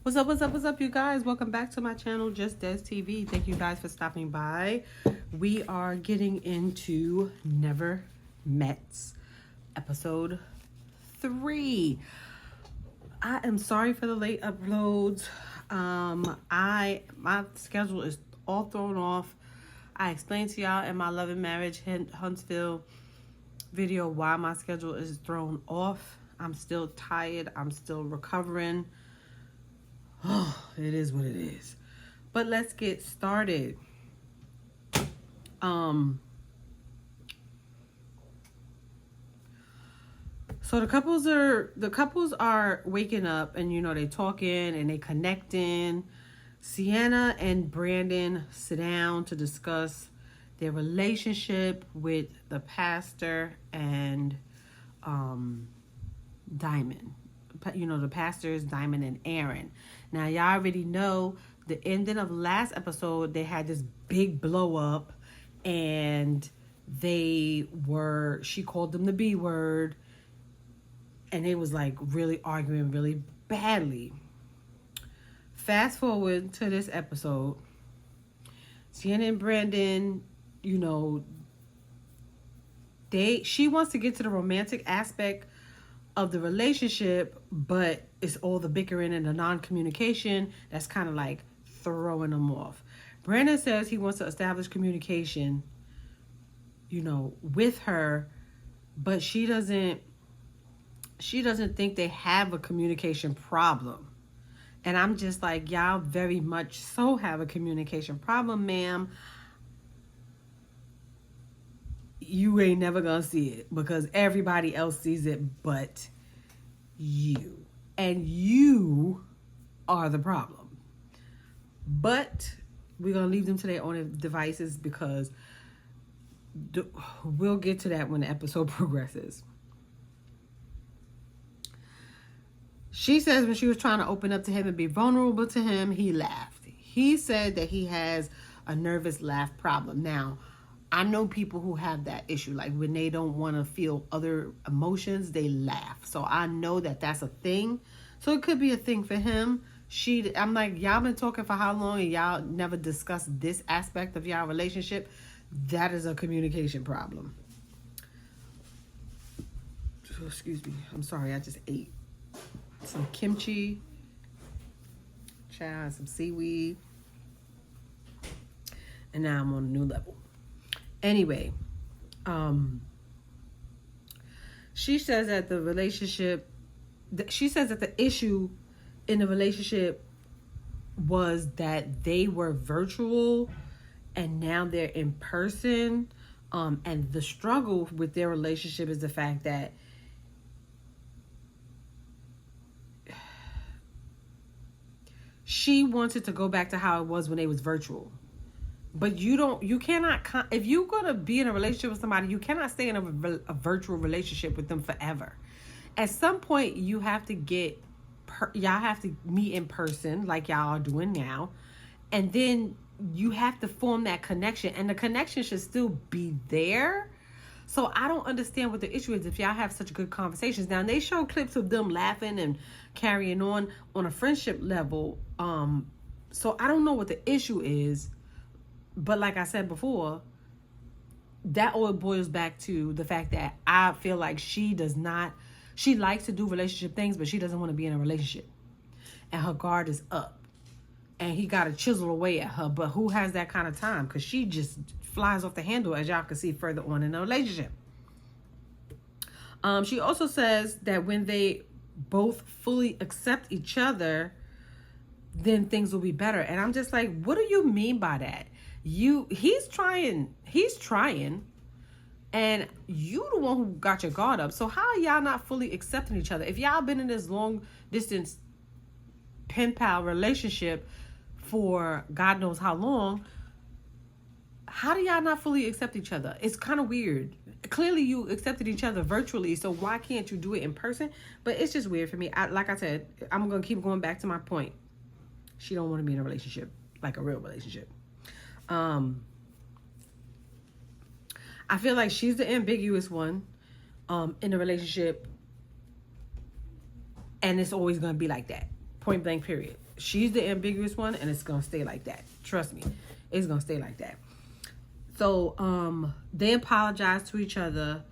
What's up, you guys? Welcome back to my channel, Just Des TV. Thank you guys for stopping by. We are getting into Never Met's episode 3. I am sorry for the late uploads. My schedule is all thrown off. I explained to y'all in my Love and Marriage Huntsville video why my schedule is thrown off. I'm still tired. I'm still recovering. Oh, it is what it is. But let's get started. So the couples are waking up, and they talking and they connecting. Sienna and Brandan sit down to discuss their relationship with the pastor and Diamond. The pastors, Diamond and Aaron. Now, y'all already know the ending of last episode, they had this big blow up, and she called them the B word, and they was like really arguing really badly. Fast forward to this episode. Sienna and Brandan, she wants to get to the romantic aspect of the relationship, but it's all the bickering and the non-communication that's kind of like throwing them off. Brandan says he wants to establish communication, with her, but she doesn't think they have a communication problem. And I'm just like, y'all very much so have a communication problem, ma'am. You ain't never gonna see it because everybody else sees it but you. And you are the problem. But we're gonna leave them to their own devices because we'll get to that when the episode progresses. She says when she was trying to open up to him and be vulnerable to him, he laughed. He said that he has a nervous laugh problem. Now, I know people who have that issue. Like when they don't want to feel other emotions, they laugh. So I know that that's a thing. So it could be a thing for him. I'm like, y'all been talking for how long and y'all never discussed this aspect of y'all relationship? That is a communication problem. Oh, excuse me. I'm sorry. I just ate some kimchi, some seaweed, and now I'm on a new level. Anyway, she says that the issue in the relationship was that they were virtual and now they're in person. And the struggle with their relationship is the fact that she wanted to go back to how it was when they was virtual. But you cannot, if you're going to be in a relationship with somebody, you cannot stay in a virtual relationship with them forever. At some point, y'all have to meet in person like y'all are doing now. And then you have to form that connection. And the connection should still be there. So I don't understand what the issue is if y'all have such good conversations. Now, they show clips of them laughing and carrying on a friendship level. So I don't know what the issue is. But like I said before, that all boils back to the fact that I feel like she likes to do relationship things, but she doesn't want to be in a relationship. And her guard is up. And he got to chisel away at her. But who has that kind of time? Because she just flies off the handle, as y'all can see further on in the relationship. She also says that when they both fully accept each other, then things will be better. And I'm just like, what do you mean by that? He's trying, and you the one who got your guard up. So how are y'all not fully accepting each other? If y'all been in this long distance pen pal relationship for God knows how long, how do y'all not fully accept each other? It's kind of weird. Clearly you accepted each other virtually, so why can't you do it in person? But it's just weird for me. Like I said, I'm going to keep going back to my point. She don't want to be in a relationship, like a real relationship. I feel like she's the ambiguous one in the relationship, and it's always going to be like that. Point blank, period. She's the ambiguous one, and it's gonna stay like that. Trust me, it's gonna stay like that. So they apologize to each other.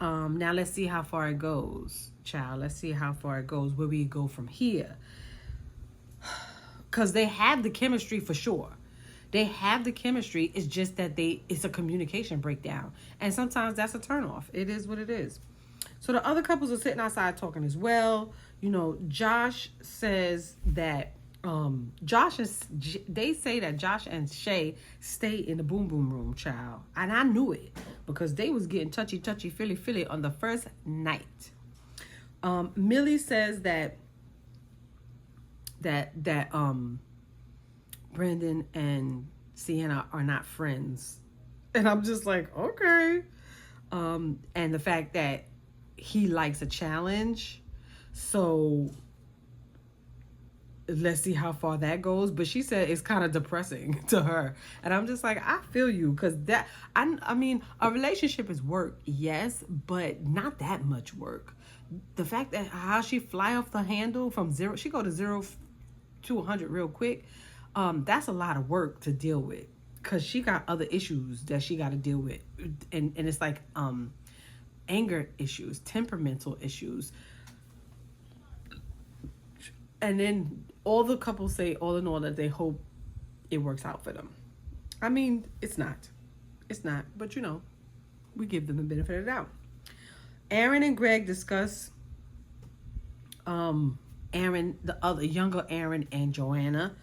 Now let's see how far it goes, child. Let's see how far it goes. Where we go from here? Because they have the chemistry for sure. They have the chemistry. It's just that it's a communication breakdown. And sometimes that's a turnoff. It is what it is. So the other couples are sitting outside talking as well. Josh says that they say that Josh and Shay stay in the boom boom room, child. And I knew it because they was getting touchy, feely on the first night. Millie says that Brandan and Sienna are not friends. And I'm just like, okay. And the fact that he likes a challenge. So let's see how far that goes. But she said it's kind of depressing to her. And I'm just like, I feel you. Because I mean, a relationship is work, yes, but not that much work. The fact that how she fly off the handle from zero, she go to 0 to 100 real quick. That's a lot of work to deal with. Because she got other issues that she got to deal with. And it's like anger issues, temperamental issues. And then all the couples say, all in all, that they hope it works out for them. I mean, it's not. It's not. But, we give them the benefit of the doubt. Aaron and Greg discuss Aaron, the other younger Aaron and Joanna.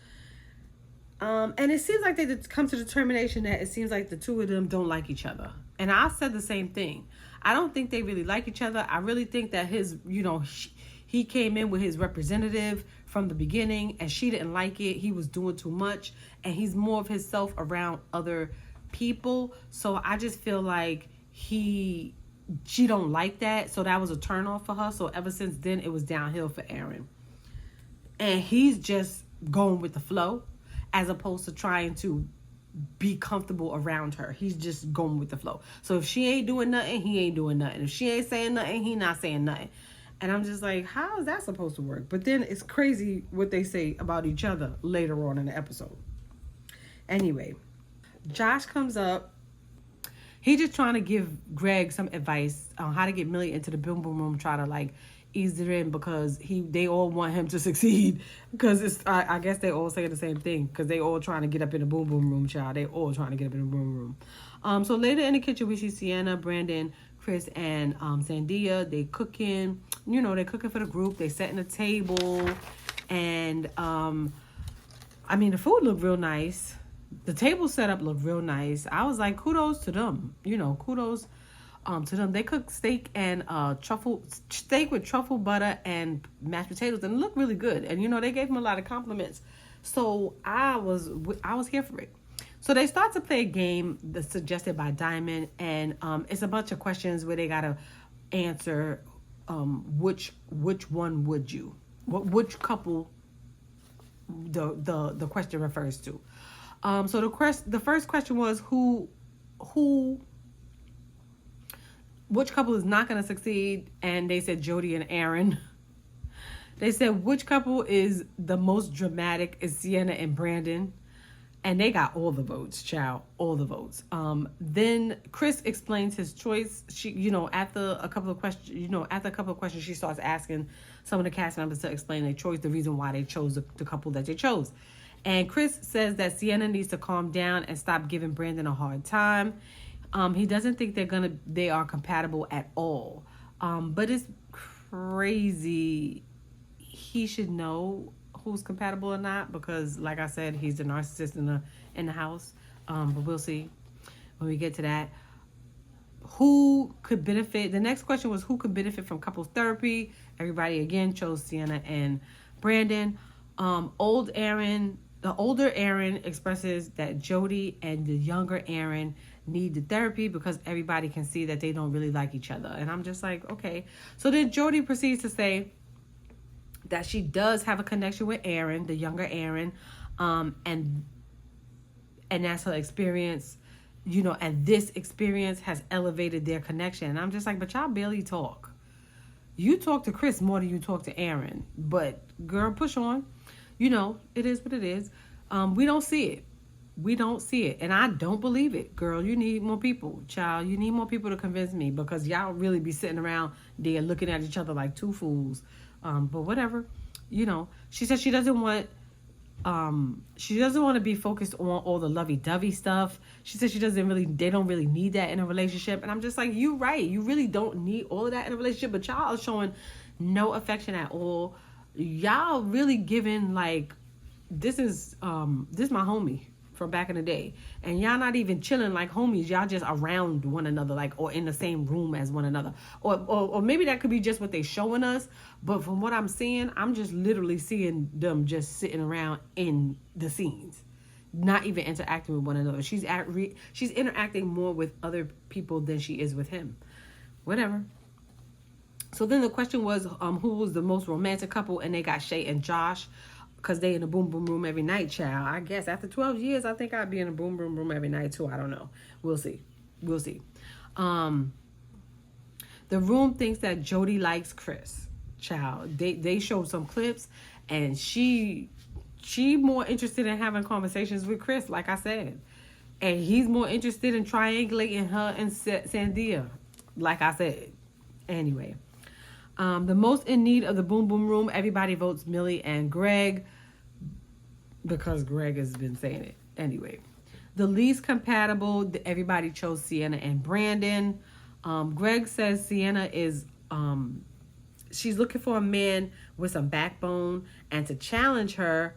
And it seems like they come to the determination that it seems like the two of them don't like each other. And I said the same thing. I don't think they really like each other. I really think that he came in with his representative from the beginning and she didn't like it. He was doing too much and he's more of himself around other people. So I just feel like she don't like that. So that was a turnoff for her. So ever since then, it was downhill for Aaron. And he's just going with the flow as opposed to trying to be comfortable around her. He's just going with the flow. So if she ain't doing nothing, he ain't doing nothing. If she ain't saying nothing, he not saying nothing. And I'm just like, how is that supposed to work? But then it's crazy what they say about each other later on in the episode. Anyway, Josh comes up. He's just trying to give Greg some advice on how to get Millie into the boom boom room, try to ease it in because they all want him to succeed. Because I guess they all say the same thing because they all trying to get up in the boom boom room, child. They all trying to get up in the boom room. So later in the kitchen we see Sienna, Brandan, Chris, and Sandia. They cooking. They're cooking for the group. They setting a table, and the food looked real nice. The table setup looked real nice. I was like, kudos to them. Kudos to them. They cooked steak and steak with truffle butter and mashed potatoes, and it looked really good. And they gave him a lot of compliments. So I was here for it. So they start to play a game that's suggested by Diamond, and it's a bunch of questions where they gotta answer which one would you, which couple the question refers to. So the first question was which couple is not going to succeed, and they said Jody and Aaron. They said which couple is the most dramatic is Sienna and Brandan. And they got all the votes, child, all the votes. Then Chris explains his choice. She, after a couple of questions, she starts asking some of the cast members to explain their choice, the reason why they chose the couple that they chose. And Chris says that Sienna needs to calm down and stop giving Brandan a hard time. He doesn't think they are compatible at all. But it's crazy. He should know who's compatible or not because, like I said, he's the narcissist in the house. But we'll see when we get to that. Who could benefit? The next question was who could benefit from couples therapy. Everybody again chose Sienna and Brandan. The older Aaron expresses that Jody and the younger Aaron need the therapy because everybody can see that they don't really like each other. And I'm just like, okay. So then Jody proceeds to say that she does have a connection with Aaron, the younger Aaron, and that's her experience, and this experience has elevated their connection. And I'm just like, but y'all barely talk. You talk to Chris more than you talk to Aaron, but girl, push on. it is what it is. We don't see it. We don't see it. And I don't believe it. Girl, you need more people. Child, you need more people to convince me, because y'all really be sitting around there looking at each other like two fools. But whatever. She said she doesn't want to be focused on all the lovey-dovey stuff. She said they don't really need that in a relationship. And I'm just like, you right. You really don't need all of that in a relationship, but y'all are showing no affection at all. Y'all really giving like, this is my homie from back in the day, and y'all not even chilling like homies. Y'all just around one another, like, or in the same room as one another, or maybe that could be just what they showing us. But from what I'm seeing, I'm just literally seeing them just sitting around in the scenes, not even interacting with one another. She's interacting more with other people than she is with him. Whatever. So then the question was, who was the most romantic couple? And they got Shay and Josh, because they in the boom boom room every night, child. I guess after 12 years, I think I'd be in a boom boom room every night too. I don't know. We'll see. The room thinks that Jody likes Chris, child. They showed some clips, and she more interested in having conversations with Chris, like I said. And he's more interested in triangulating her and Sandia, like I said. Anyway. The most in need of the boom boom room, everybody votes Millie and Greg, because Greg has been saying it. Anyway, the least compatible, everybody chose Sienna and Brandan. Greg says Sienna is, she's looking for a man with some backbone and to challenge her.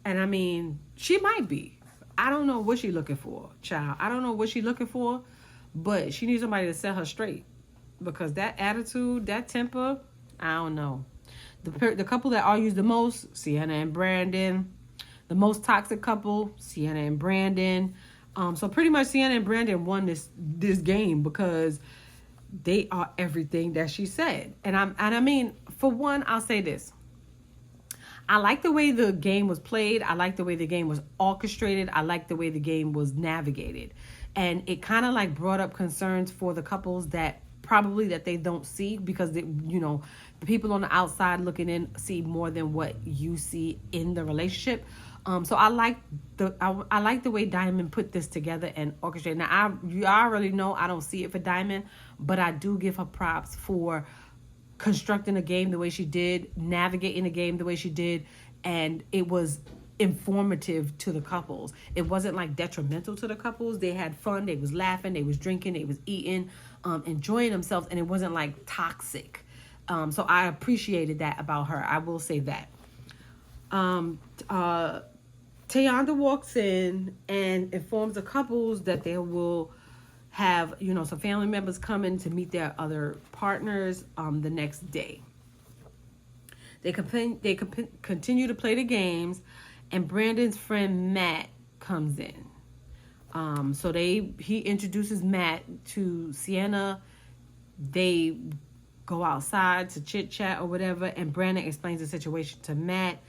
And I mean, she might be. I don't know what she's looking for, child. I don't know what she's looking for, but she needs somebody to set her straight. Because that attitude, that temper, I don't know. The couple that argues the most, Sienna and Brandan. The most toxic couple, Sienna and Brandan. So pretty much Sienna and Brandan won this game, because they are everything that she said. And I mean, for one, I'll say this. I like the way the game was played. I like the way the game was orchestrated. I like the way the game was navigated. And it kind of like brought up concerns for the couples that they don't see, because the people on the outside looking in see more than what you see in the relationship. So I like the way Diamond put this together and orchestrated. Now you already know I don't see it for Diamond, but I do give her props for constructing a game the way she did, navigating the game the way she did, and it was informative to the couples. It wasn't like detrimental to the couples. They had fun. They was laughing. They was drinking. They was eating, enjoying themselves, and it wasn't like toxic. So I appreciated that about her. I will say that. Tayonda walks in and informs the couples that they will have, some family members coming to meet their other partners the next day. They continue to play the games, and Brandon's friend Matt comes in. So he introduces Matt to Sienna. They go outside to chit chat or whatever, and Brandan explains the situation to Matt.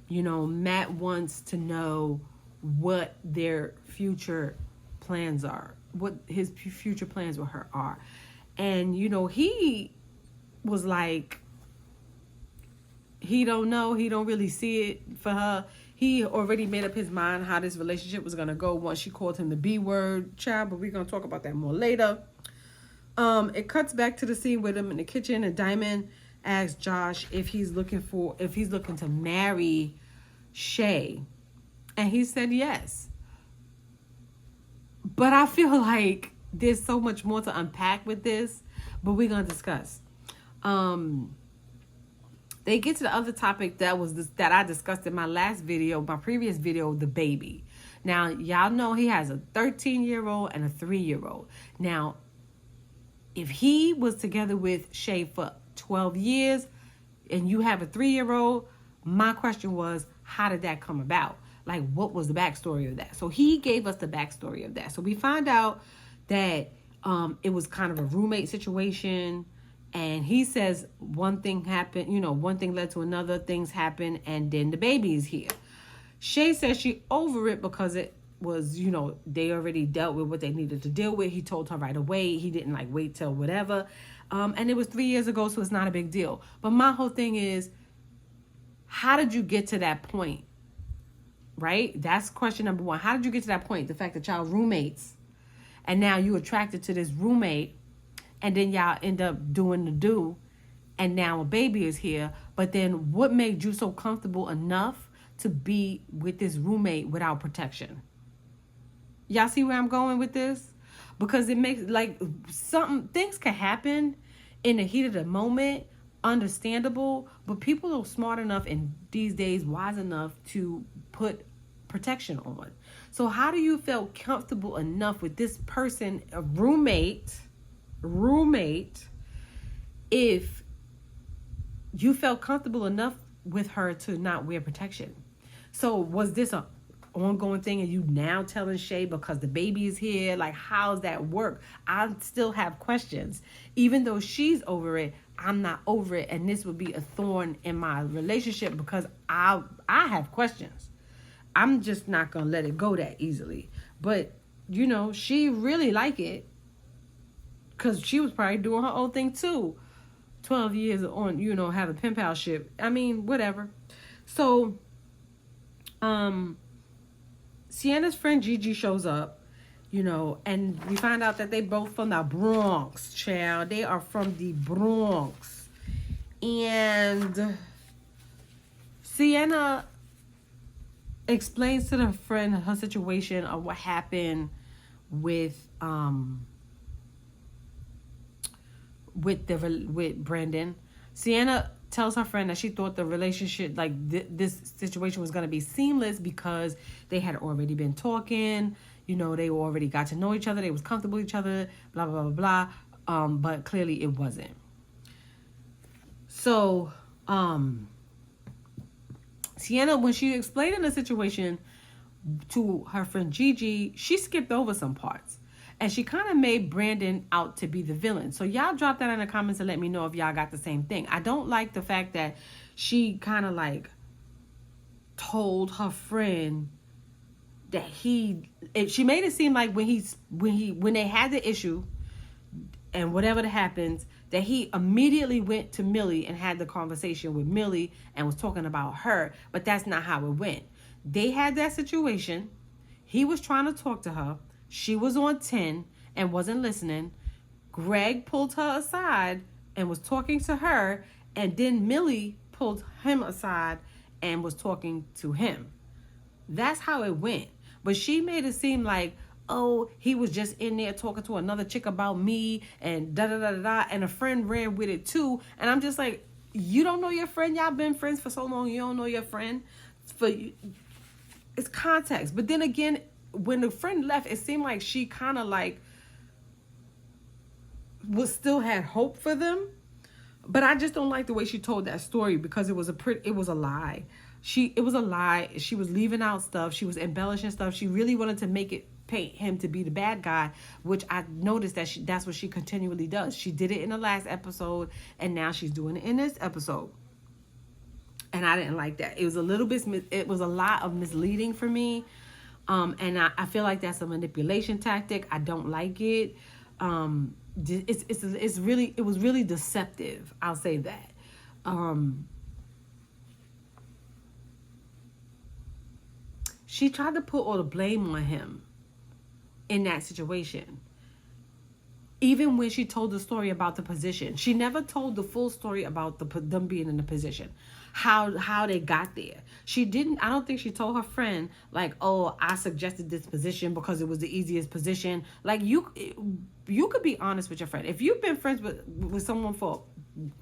Matt wants to know what their future plans are, what his future plans with her are. And, he was like, he don't know. He don't really see it for her. He already made up his mind how this relationship was going to go once she called him the B word, child, but we're going to talk about that more later. It cuts back to the scene with him in the kitchen, and Diamond asks Josh if he's looking to marry Shay. And he said yes. But I feel like there's so much more to unpack with this, but we're going to discuss. They get to the other topic that I discussed in my previous video, the baby. Now, y'all know he has a 13-year-old and a 3-year-old. Now, if he was together with Shay for 12 years and you have a 3-year-old, my question was, how did that come about? Like, what was the backstory of that? So he gave us the backstory of that. So we find out that it was kind of a roommate situation. And he says one thing happened, one thing led to another, things happen, and then the baby is here. Shay says she over it because it was, they already dealt with what they needed to deal with. He told her right away. He didn't wait till whatever. And it was 3 years ago, so it's not a big deal. But my whole thing is, how did you get to that point? Right? That's question number one. How did you get to that point? The fact that y'all roommates and now you attracted to this roommate and then y'all end up doing the do and now a baby is here. But then what made you so comfortable enough to be with this roommate without protection? Y'all see where I'm going with this? Because it makes like things can happen in the heat of the moment, understandable, but people are smart enough and these days wise enough to put protection on. So how do you feel comfortable enough with this person, a roommate, if you felt comfortable enough with her to not wear protection? So was this a ongoing thing and you now telling Shay because the baby is here? Like, how's that work? I still have questions. Even though she's over it, I'm not over it, and this would be a thorn in my relationship because I have questions. I'm just not gonna let it go that easily. But you know, she really like it because she was probably doing her own thing too. 12 years on, you know, have a pen pal ship. I mean, whatever. So Sienna's friend Gigi shows up, you know, and we find out that they both from the Bronx, child. They are from the Bronx. And Sienna explains to the friend her situation of what happened with Brandan. Sienna tells her friend that she thought the relationship, like this situation was going to be seamless because they had already been talking, you know, they already got to know each other, they was comfortable with each other, blah, blah, blah, blah. But clearly it wasn't. So, Sienna, when she explained the situation to her friend Gigi, she skipped over some parts. And she kind of made Brandan out to be the villain. So y'all drop that in the comments and let me know if y'all got the same thing. I don't like the fact that she kind of like told her friend that she made it seem like when they had the issue and whatever that happens, that he immediately went to Millie and had the conversation with Millie and was talking about her. But that's not how it went. They had that situation. He was trying to talk to her. She was on 10 and wasn't listening. Greg pulled her aside and was talking to her. And then Millie pulled him aside and was talking to him. That's how it went. But she made it seem like, oh, he was just in there talking to another chick about me and da-da-da-da-da. And a friend ran with it too. And I'm just like, you don't know your friend? Y'all been friends for so long. You don't know your friend? It's context. But then again, when the friend left, it seemed like she kind of like still had hope for them. But I just don't like the way she told that story because it was a lie. It was a lie. She was leaving out stuff. She was embellishing stuff. She really wanted to paint him to be the bad guy, which I noticed that's what she continually does. She did it in the last episode, and now she's doing it in this episode. And I didn't like that. It was a lot of misleading for me. And I feel like that's a manipulation tactic. I don't like it. It was really deceptive. I'll say that. She tried to put all the blame on him in that situation. Even when she told the story about the position, she never told the full story about them being in the position, how they got there. I don't think she told her friend, like, oh, I suggested this position because it was the easiest position. Like, you could be honest with your friend. If you've been friends with someone for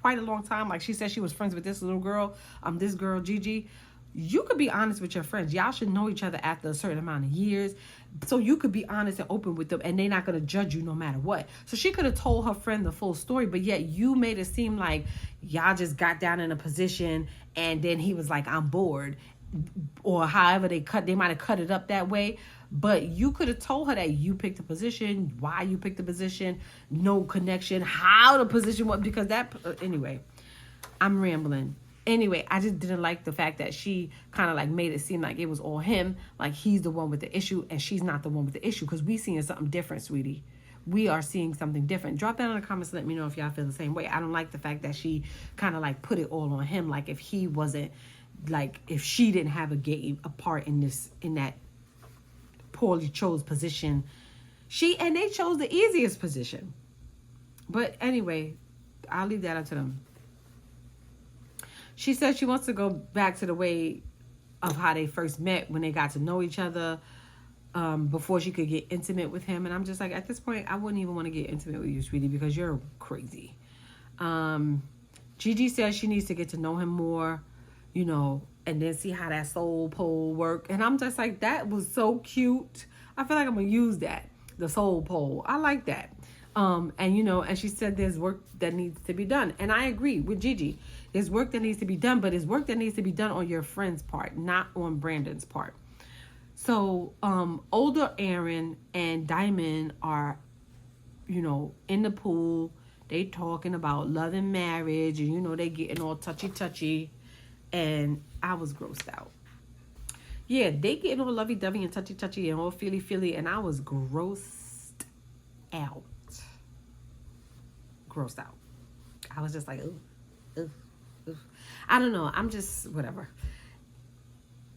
quite a long time, like she said she was friends with this little girl, this girl, Gigi, you could be honest with your friends. Y'all should know each other after a certain amount of years. So you could be honest and open with them, and they're not going to judge you no matter what. So she could have told her friend the full story, but yet you made it seem like y'all just got down in a position and then he was like, I'm bored. Or however they might have cut it up that way. But you could have told her that you picked the position, why you picked the position, no connection, how the position was, because anyway, I'm rambling. Anyway, I just didn't like the fact that she kind of like made it seem like it was all him, like he's the one with the issue and she's not the one with the issue, because we seeing something different, sweetie. We are seeing something different. Drop that in the comments and let me know if y'all feel the same way. I don't like the fact that she kind of like put it all on him, like if he wasn't like if she didn't have a part in that poorly chose position. They chose the easiest position. But anyway, I'll leave that up to them. She said she wants to go back to the way of how they first met when they got to know each other, before she could get intimate with him. And I'm just like, at this point, I wouldn't even want to get intimate with you, sweetie, because you're crazy. Gigi says she needs to get to know him more, and then see how that soul pole work. And I'm just like, that was so cute. I feel like I'm going to use that, the soul pole. I like that. And she said there's work that needs to be done. And I agree with Gigi. There's work that needs to be done, but it's work that needs to be done on your friend's part, not on Brandan's part. So, older Aaron and Diamond are, in the pool. They talking about love and marriage, and, they getting all touchy-touchy. And I was grossed out. Yeah, they getting all lovey-dovey and touchy-touchy and all feely-feely, and I was grossed out. Grossed out. I was just like, ooh. I don't know. I'm just, whatever.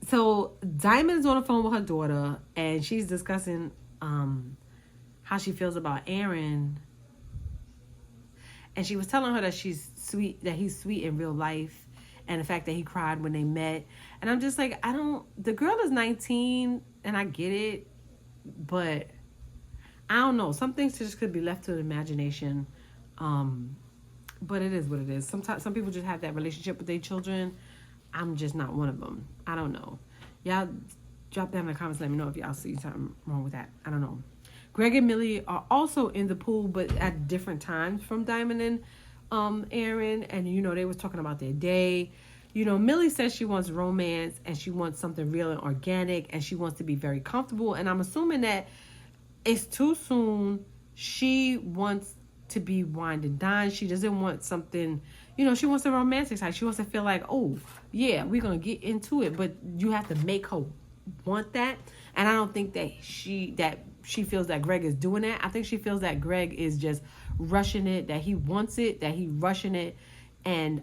So Diamond's on the phone with her daughter, and she's discussing how she feels about Aaron. And she was telling her that he's sweet in real life, and the fact that he cried when they met. And I'm just like, the girl is 19, and I get it, but I don't know. Some things just could be left to the imagination. But it is what it is. Sometimes some people just have that relationship with their children. I'm just not one of them. I don't know. Y'all drop down in the comments. Let me know if y'all see something wrong with that. I don't know. Greg and Millie are also in the pool, but at different times from Diamond and Aaron. And, they was talking about their day. Millie says she wants romance and she wants something real and organic and she wants to be very comfortable. And I'm assuming that it's too soon. She wants to be wined and dined. She doesn't want something, she wants a romantic side. She wants to feel like, oh, yeah, we're going to get into it. But you have to make her want that. And I don't think that she feels that Greg is doing that. I think she feels that Greg is just rushing it, that he wants it, that he's rushing it. And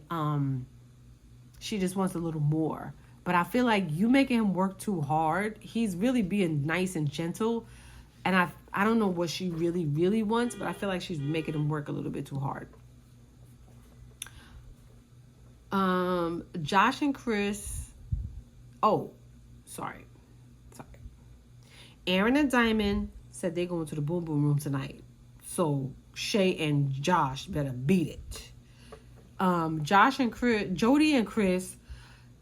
she just wants a little more. But I feel like you making him work too hard. He's really being nice and gentle. And I don't know what she really, really wants, but I feel like she's making him work a little bit too hard. Josh and Chris. Oh, sorry. Aaron and Diamond said they're going to the boom boom room tonight. So Shay and Josh better beat it. Josh and Chris, Jody and Chris,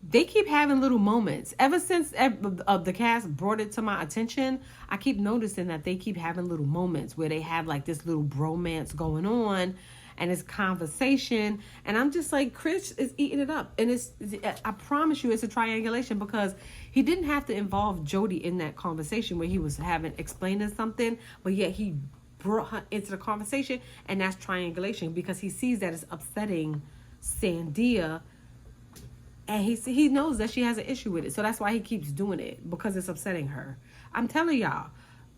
they keep having little moments. Ever since the cast brought it to my attention, I keep noticing that they keep having little moments where they have like this little bromance going on and it's conversation. And I'm just like, Chris is eating it up. And I promise you it's a triangulation, because he didn't have to involve Jody in that conversation where he was explaining something, but yet he brought her into the conversation, and that's triangulation because he sees that it's upsetting Sandia. And he knows that she has an issue with it. So that's why he keeps doing it, because it's upsetting her. I'm telling y'all,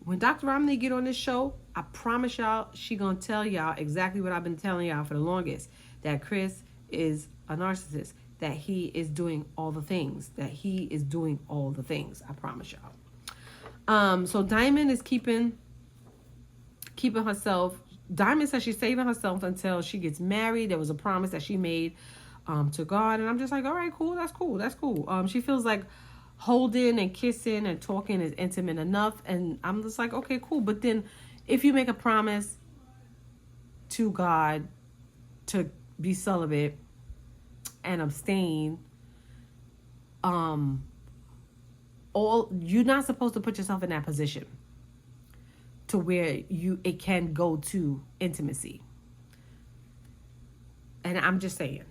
when Dr. Romney get on this show, I promise y'all, she gonna tell y'all exactly what I've been telling y'all for the longest. That Chris is a narcissist. That he is doing all the things. I promise y'all. So Diamond is keeping herself. Diamond says she's saving herself until she gets married. There was a promise that she made to God, and I'm just like, all right, cool, that's cool. She feels like holding and kissing and talking is intimate enough, and I'm just like, okay, cool. But then if you make a promise to God to be celibate and abstain, you're not supposed to put yourself in that position to where it can go to intimacy. And I'm just saying,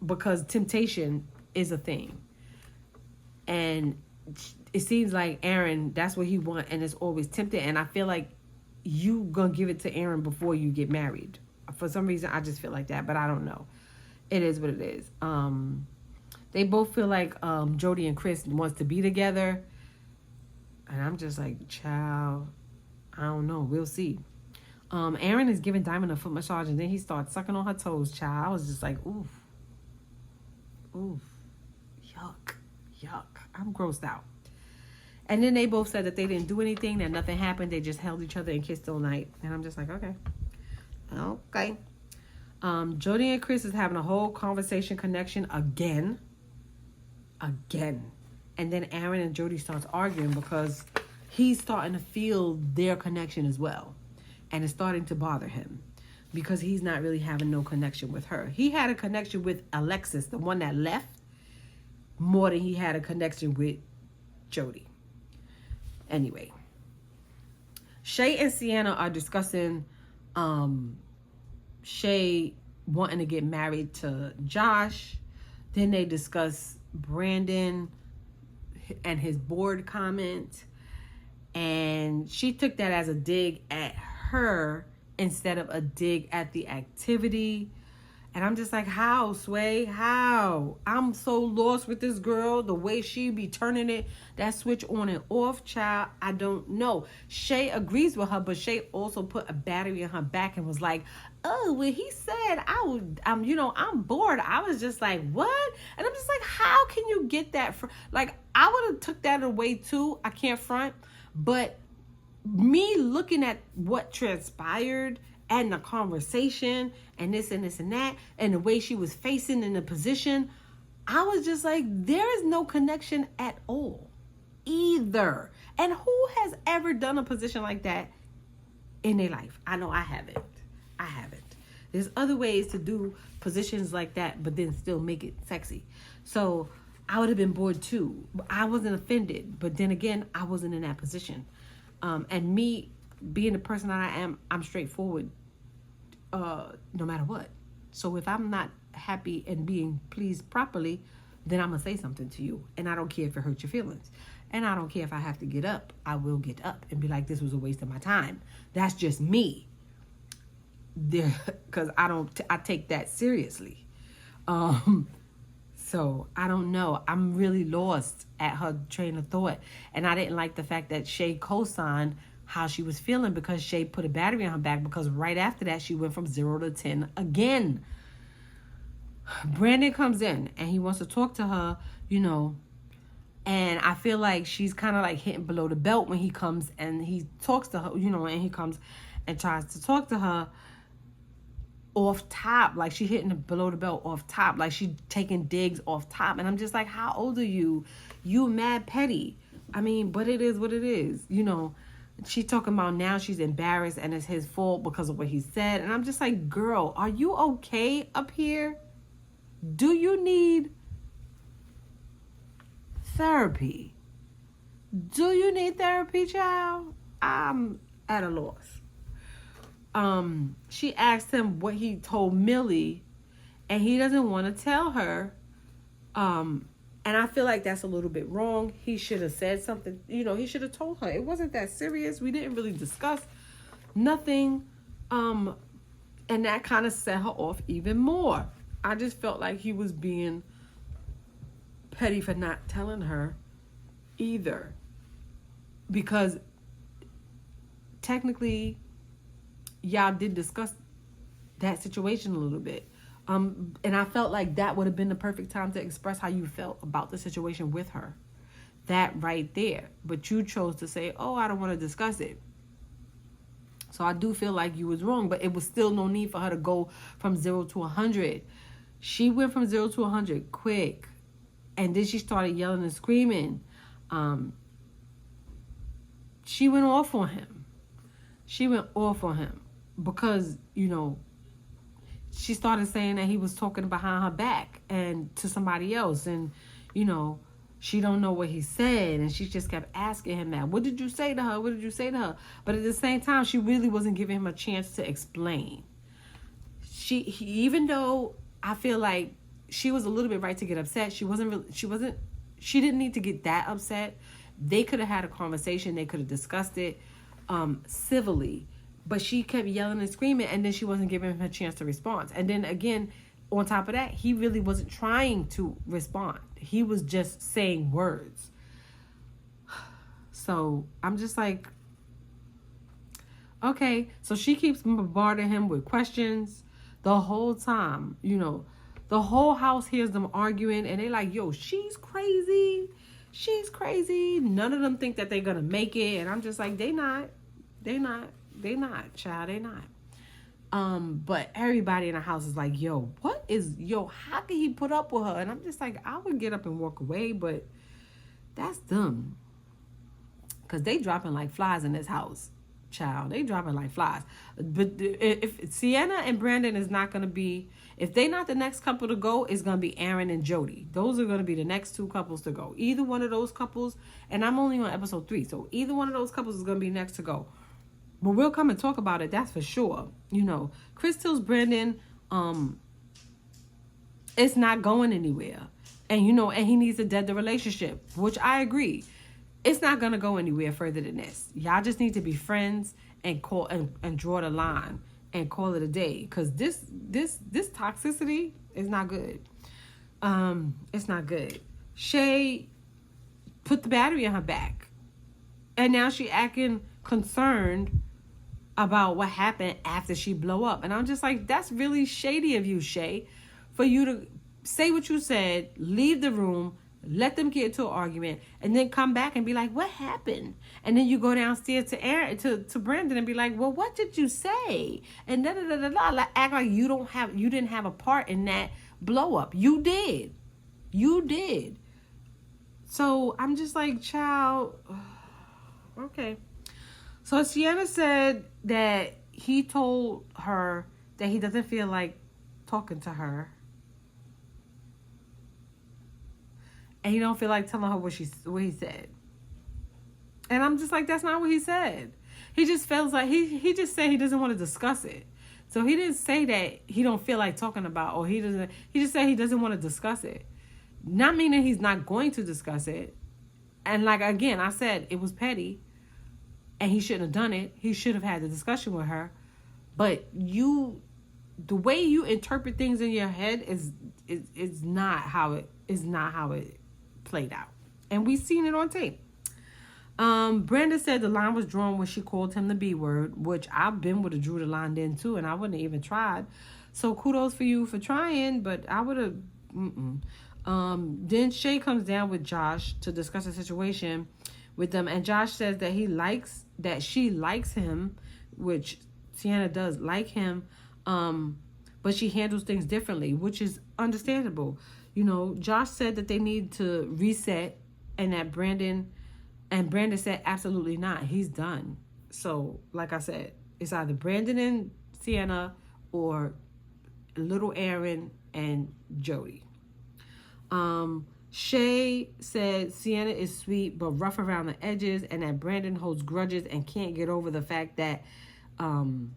because temptation is a thing. And it seems like Aaron, that's what he wants, and it's always tempted. And I feel like you gonna give it to Aaron before you get married. For some reason, I just feel like that, but I don't know. It is what it is. They both feel like Jody and Chris wants to be together. And I'm just like, child, I don't know. We'll see. Aaron is giving Diamond a foot massage, and then he starts sucking on her toes, child. I was just like, oof. Yuck. yuck. I'm grossed out. And then they both said that they didn't do anything, that nothing happened. They just held each other and kissed all night. And I'm just like, okay. Okay. Jody and Chris is having a whole conversation connection again. And then Aaron and Jody starts arguing because he's starting to feel their connection as well. And it's starting to bother him because he's not really having no connection with her. He had a connection with Alexis, the one that left, more than he had a connection with Jody. Anyway, Shay and Sienna are discussing Shay wanting to get married to Josh. Then they discuss Brandan and his board comment. And she took that as a dig at her instead of a dig at the activity. And I'm just like, how, Sway? How? I'm so lost with this girl. The way she be turning it, that switch on and off, child, I don't know. Shay agrees with her, but Shay also put a battery in her back and was like, oh, when he said I'm bored, I was just like, what? And I'm just like, how can you get that? Like, I would have took that away too. I can't front. But me looking at what transpired and the conversation and this and this and that and the way she was facing in the position, I was just like, there is no connection at all either. And who has ever done a position like that in their life? I know I haven't. There's other ways to do positions like that, but then still make it sexy. So I would have been bored too. I wasn't offended, but then again, I wasn't in that position. And me being the person that I am, I'm straightforward no matter what. So if I'm not happy and being pleased properly, then I'm going to say something to you. And I don't care if it hurts your feelings. And I don't care if I have to get up. I will get up and be like, this was a waste of my time. That's just me. Because I take that seriously. So I don't know. I'm really lost at her train of thought. And I didn't like the fact that Shay co-signed how she was feeling because Shay put a battery on her back, because right after that she went from 0 to 10 again. Brandan comes in and he wants to talk to her, and I feel like she's kind of like hitting below the belt when he comes and he talks to her, and he comes and tries to talk to her off top, like she hitting below the belt off top, like she taking digs off top. And I'm just like, how old are you? You mad petty. I mean, but it is what it is, She talking about now she's embarrassed and it's his fault because of what he said. And I'm just like, girl, are you okay up here? Do you need therapy? Do you need therapy, child? I'm at a loss. She asked him what he told Millie, and he doesn't want to tell her. And I feel like that's a little bit wrong. He should have said something. He should have told her. It wasn't that serious. We didn't really discuss nothing. And that kind of set her off even more. I just felt like he was being petty for not telling her either. Because technically, y'all did discuss that situation a little bit. And I felt like that would have been the perfect time to express how you felt about the situation with her. That right there. But you chose to say, oh, I don't want to discuss it. So I do feel like you was wrong, but it was still no need for her to go from 0 to 100. She went from 0 to 100 quick. And then she started yelling and screaming. She went off on him. Because, she started saying that he was talking behind her back and to somebody else. And, she don't know what he said. And she just kept asking him that. What did you say to her? What did you say to her? But at the same time, she really wasn't giving him a chance to explain. Even though I feel like she was a little bit right to get upset, she didn't need to get that upset. They could have had a conversation. They could have discussed it civilly. But she kept yelling and screaming, and then she wasn't giving him a chance to respond. And then again, on top of that, he really wasn't trying to respond. He was just saying words. So I'm just like, okay. So she keeps bombarding him with questions the whole time. The whole house hears them arguing, and they like, yo, she's crazy. she's crazy. None of them think that they're gonna make it, and I'm just like, they not, child, they not. But everybody in the house is like, yo, how can he put up with her? And I'm just like, I would get up and walk away, but that's them. Because they dropping like flies in this house, child. They dropping like flies. But if Sienna and Brandan is not going to be, if they not the next couple to go, it's going to be Aaron and Jody. Those are going to be the next two couples to go. Either one of those couples, and I'm only on episode 3, so either one of those couples is going to be next to go. But we'll come and talk about it, that's for sure. You know, Chris tells Brandan, it's not going anywhere. And, you know, and he needs to dead the relationship, which I agree. It's not going to go anywhere further than this. Y'all just need to be friends and call and draw the line and call it a day. Because this toxicity is not good. It's not good. Shay put the battery in her back. And now she acting concerned about what happened after she blow up. And I'm just like, that's really shady of you, Shay. For you to say what you said, leave the room, let them get into an argument, and then come back and be like, what happened? And then you go downstairs to Aaron, to Brandan, and be like, well, what did you say? And da da da da da. Like, act like you didn't have a part in that blow up. You did. So I'm just like, child, okay. So Sienna said that he told her that he doesn't feel like talking to her. And he don't feel like telling her what he said. And I'm just like, that's not what he said. He just feels like he just said he doesn't want to discuss it. So he didn't say that he don't feel like talking about, or he just said he doesn't want to discuss it. Not meaning he's not going to discuss it. And like, again, I said it was petty and he shouldn't have done it. He should have had the discussion with her. But the way you interpret things in your head is not how it played out. And we've seen it on tape. Brandan said the line was drawn when she called him the B word, which I would have drew the line then too, and I wouldn't have even tried. So kudos for you for trying, but I would have. Then Shay comes down with Josh to discuss the situation with them, and Josh says that she likes him, which Sienna does like him, but she handles things differently, which is understandable. You know, Josh said that they need to reset, and that Brandan said absolutely not. He's done. So, like I said, it's either Brandan and Sienna or little Aaron and Jody. Shay said Sienna is sweet but rough around the edges, and that Brandan holds grudges and can't get over the fact of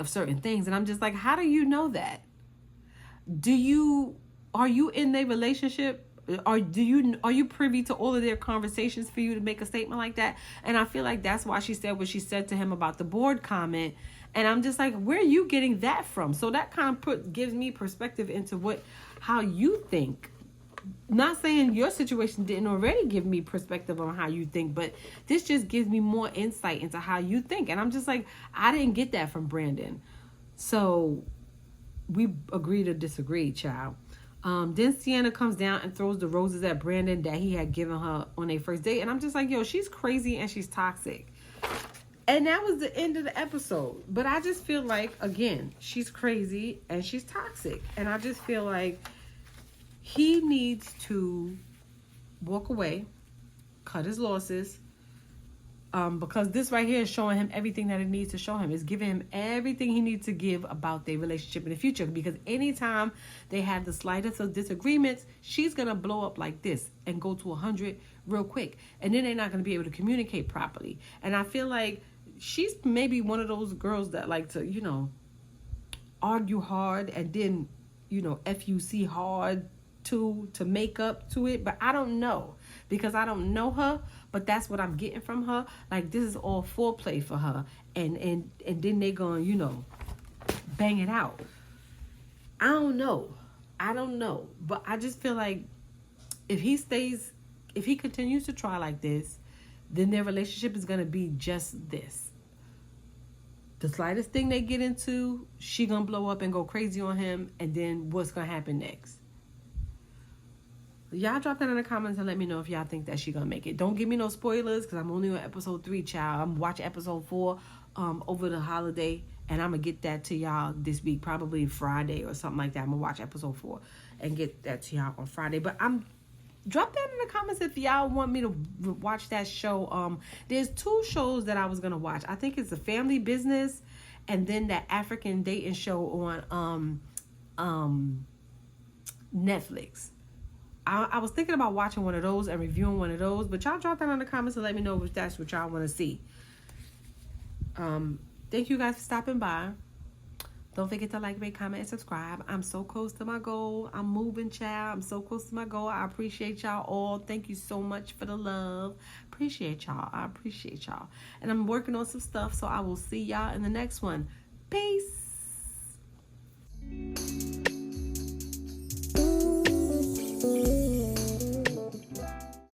certain things. And I'm just like, how do you know that? Are you in their relationship? Are you privy to all of their conversations for you to make a statement like that? And I feel like that's why she said what she said to him about the board comment. And I'm just like, where are you getting that from? So that kind of gives me perspective into how you think. Not saying your situation didn't already give me perspective on how you think, but this just gives me more insight into how you think. And I'm just like, I didn't get that from Brandan. So we agree to disagree, child. Then Sienna comes down and throws the roses at Brandan that he had given her on their first date. And I'm just like, yo, she's crazy and she's toxic. And that was the end of the episode. But I just feel like, again, she's crazy and she's toxic. And I just feel like he needs to walk away, cut his losses, because this right here is showing him everything that it needs to show him. It's giving him everything he needs to give about their relationship in the future. Because anytime they have the slightest of disagreements, she's going to blow up like this and go to 100 real quick. And then they're not going to be able to communicate properly. And I feel like she's maybe one of those girls that like to, argue hard and then, FUC hard to make up to it. But I don't know, because I don't know her, but that's what I'm getting from her. Like, this is all foreplay for her, and then they gonna bang it out. I don't know, but I just feel like if he continues to try like this, then their relationship is gonna be just this. The slightest thing they get into, she gonna blow up and go crazy on him, and then what's gonna happen next? Y'all drop that in the comments and let me know if y'all think that she gonna make it. Don't give me no spoilers because I'm only on episode 3, child. I'm watching episode 4 over the holiday, and I'm gonna get that to y'all this week, probably Friday or something like that. I'm gonna watch episode 4 and get that to y'all on Friday. But drop that in the comments if y'all want me to watch that show. There's 2 shows that I was gonna watch. I think it's The Family Business, and then that African dating show on Netflix. I was thinking about watching one of those and reviewing one of those, but y'all drop that in the comments and let me know if that's what y'all want to see. Thank you guys for stopping by. Don't forget to like, rate, comment, and subscribe. I'm so close to my goal. I'm moving, child. I'm so close to my goal. I appreciate y'all all. Thank you so much for the love. Appreciate y'all. I appreciate y'all. And I'm working on some stuff, so I will see y'all in the next one. Peace.